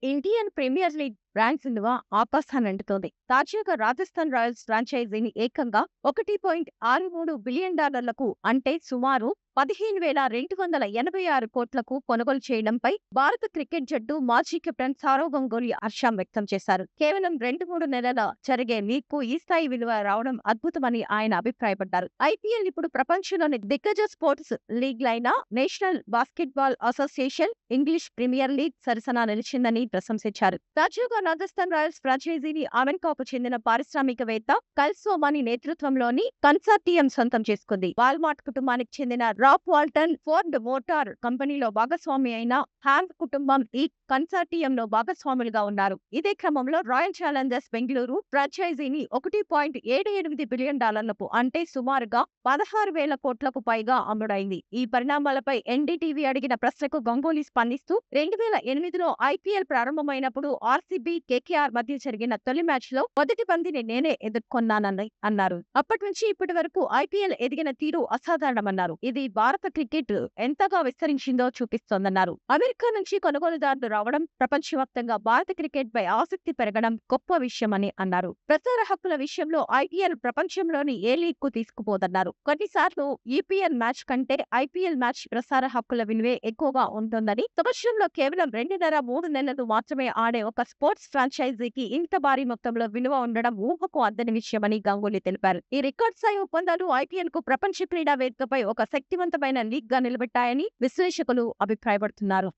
Indian premier league brand విలువ ఆకాశాన్నంటుతోంది. తాజాగా Rajasthan Royals ఫ్రాంచైజీని ఏకంగా $1.63 బిలియన్ అంటే సుమారు 15,286 కోట్లకు కొనుగోలు చేయడంపై భారత క్రికెట్ జట్టు మాజీ కెప్టెన్ సౌరవ్ గంగూలీ హర్షం వ్యక్తం చేశారు. కేవలం 2-3 నెలల జరిగే లీగ్‌కు ఈ స్థాయి విలువ రావడం అద్భుతమని ఆయన అభిప్రాయపడ్డారు. ఐపీఎల్ ఇప్పుడు ప్రపంచంలోని దిగ్గజ స్పోర్ట్స్ లీగ్‌లైన National Basketball Association, English Premier League సరసన నిలిచిందని ప్రశంసించారు. తాజాగా రాజస్థాన్ రాయల్స్ ఫ్రాంచైజీని అమెరికాకు చెందిన పారిశ్రామికవేత్త కైల్ సోమాని నేతృత్వంలోని కన్సార్టియం సొంతం చేసుకుంది. వాల్మార్ట్ కుటుంబానికి చెందిన రాప్ వాల్టన్, ఫోర్డ్ మోటార్ కంపెనీలో భాగస్వామి అయిన హ్యాంప్ కుటుంబం ఈ కన్సార్టియంలో భాగస్వాములుగా ఉన్నారు. ఇదే క్రమంలో రాయల్ ఛాలెంజర్స్ బెంగళూరు ఫ్రాంచైజీని $1.77 బిలియన్ అంటే సుమారుగా 16,000 కోట్లకు పైగా అమ్ముడైంది. ఈ పరిణామాలపై ఎన్డీటీవీ అడిగిన ప్రశ్నకు గంగూలీ స్పందిస్తూ 2008లో ఐపీఎల్ ప్రారంభమైనప్పుడు ఆర్సీబీ, కేకేఆర్ మధ్య జరిగిన తొలి మ్యాచ్లో మొదటి బంతిని నేనే ఎదుర్కొన్నానని అన్నారు. అప్పటి నుంచి ఇప్పటి వరకు ఐపీఎల్ ఎదిగిన తీరు అసాధారణమన్నారు. ఇది భారత క్రికెట్ ఎంతగా విస్తరించిందో చూపిస్తోందన్నారు. అమెరికా నుంచి కొనుగోలుదారులు రావడం, ప్రపంచవ్యాప్తంగా భారత క్రికెట్ పై ఆసక్తి పెరగడం గొప్ప విషయమని అన్నారు. ప్రసార హక్కుల విషయంలో ఐపీఎల్ ప్రపంచంలోని ఏ లీగ్ కు తీసుకుపోదన్నారు. కొన్నిసార్లు ఈపీఎల్ మ్యాచ్ కంటే ఐపీఎల్ మ్యాచ్ ప్రసార హక్కుల విలువే ఎక్కువగా ఉంటుందని, సంవత్సరంలో కేవలం 2.5-3 నెలలు మాత్రమే ఆడే ఒక స్పోర్ట్స్ ఫ్రాంచైజీకి ఇంత భారీ మొత్తంలో విలువ ఉండడం ఊహకు అందని విషయమని గంగూలీ తెలిపారు. ఈ రికార్డ్ స్థాయి ఒప్పందాలు ఐపీఎల్ కు ప్రపంచ క్రీడా వేదికపై ఒక శక్తివంతమైన లీగ్ గా నిలబెట్టాయని విశ్లేషకులు అభిప్రాయపడుతున్నారు.